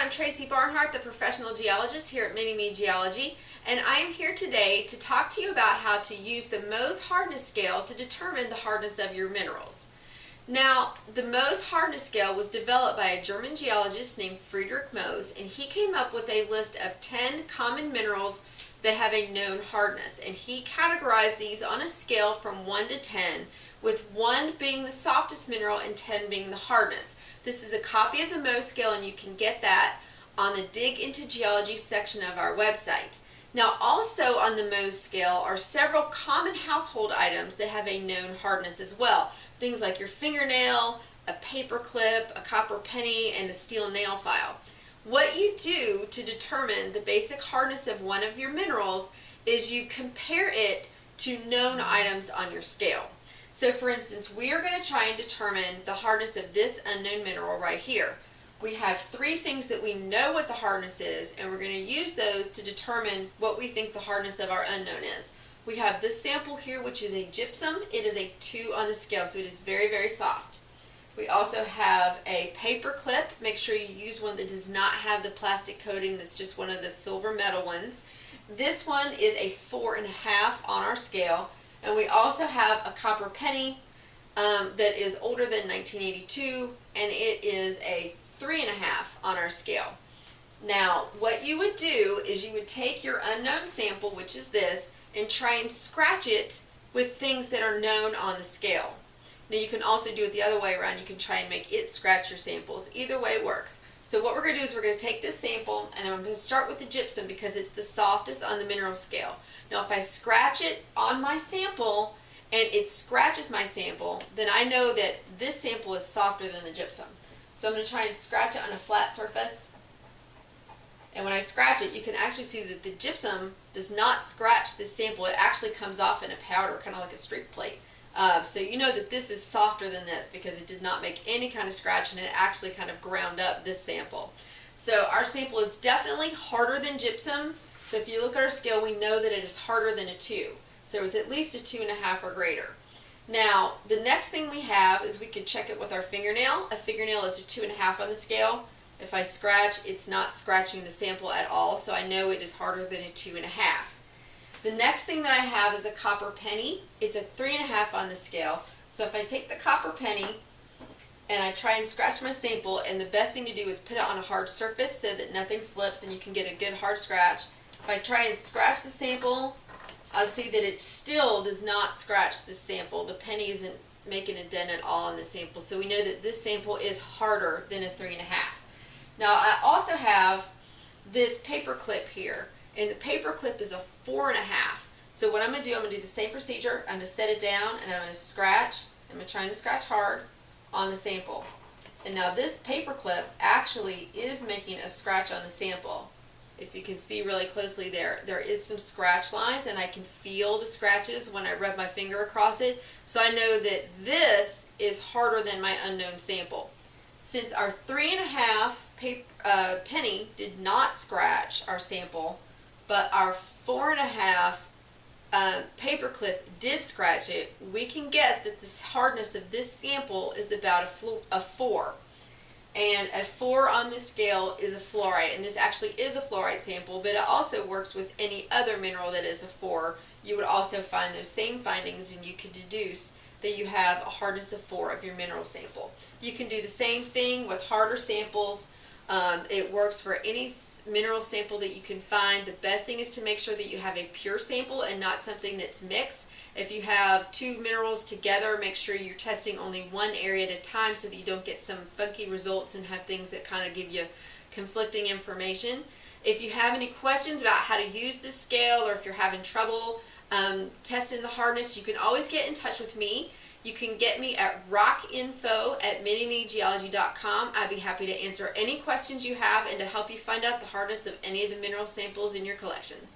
I'm Tracy Barnhart, the professional geologist here at Mini-Me Geology, and I am here today to talk to you about how to use the Mohs Hardness scale to determine the hardness of your minerals. Now, the Mohs Hardness scale was developed by a German geologist named Friedrich Mohs, and he came up with a list of 10 common minerals that have a known hardness, and he categorized these on a scale from 1 to 10, with 1 being the softest mineral and 10 being the hardness. This is a copy of the Mohs scale, and you can get that on the Dig into Geology section of our website. Now, also on the Mohs scale are several common household items that have a known hardness as well. Things like your fingernail, a paper clip, a copper penny, and a steel nail file. What you do to determine the basic hardness of one of your minerals is you compare it to known items on your scale. So for instance, we are going to try and determine the hardness of this unknown mineral right here. We have 3 things that we know what the hardness is, and we're going to use those to determine what we think the hardness of our unknown is. We have this sample here, which is a gypsum. It is a 2 on the scale, so it is very, very soft. We also have a paper clip. Make sure you use one that does not have the plastic coating, that's just one of the silver metal ones. This one is a 4.5 on our scale. And we also have a copper penny that is older than 1982, and it is a 3.5 on our scale. Now, what you would do is you would take your unknown sample, which is this, and try and scratch it with things that are known on the scale. Now, you can also do it the other way around. You can try and make it scratch your samples. Either way works. So what we're going to do is we're going to take this sample, and I'm going to start with the gypsum because it's the softest on the mineral scale. Now, if I scratch it on my sample and it scratches my sample, then I know that this sample is softer than the gypsum. So I'm going to try and scratch it on a flat surface. And when I scratch it, you can actually see that the gypsum does not scratch this sample. It actually comes off in a powder, kind of like a streak plate. So you know that this is softer than this because it did not make any kind of scratch, and it actually kind of ground up this sample. So our sample is definitely harder than gypsum. So if you look at our scale, we know that it is harder than a 2. So it's at least a 2.5 or greater. Now, the next thing we have is we could check it with our fingernail. A fingernail is a 2.5 on the scale. If I scratch, it's not scratching the sample at all, so I know it is harder than a 2.5. The next thing that I have is a copper penny. It's a 3.5 on the scale. So if I take the copper penny and I try and scratch my sample, and the best thing to do is put it on a hard surface so that nothing slips and you can get a good hard scratch. If I try and scratch the sample, I'll see that it still does not scratch the sample. The penny isn't making a dent at all on the sample. So we know that this sample is harder than a 3.5. Now, I also have this paper clip here, and the paper clip is a 4.5. So what I'm going to do, I'm going to do the same procedure. I'm going to set it down, and I'm going to scratch. I'm going to try to scratch hard on the sample. And now this paper clip actually is making a scratch on the sample. If you can see really closely there is some scratch lines, and I can feel the scratches when I rub my finger across it. So I know that this is harder than my unknown sample. Since our 3.5 penny did not scratch our sample, but our 4.5 paper clip did scratch it, we can guess that the hardness of this sample is about a 4. And a 4 on this scale is a fluorite, and this actually is a fluorite sample, but it also works with any other mineral that is a 4. You would also find those same findings, and you could deduce that you have a hardness of 4 of your mineral sample. You can do the same thing with harder samples. It works for any mineral sample that you can find. The best thing is to make sure that you have a pure sample and not something that's mixed. If you have 2 minerals together, make sure you're testing only one area at a time so that you don't get some funky results and have things that kind of give you conflicting information. If you have any questions about how to use this scale, or if you're having trouble testing the hardness, you can always get in touch with me. You can get me at rockinfo@minimegeology.com. I'd be happy to answer any questions you have and to help you find out the hardness of any of the mineral samples in your collection.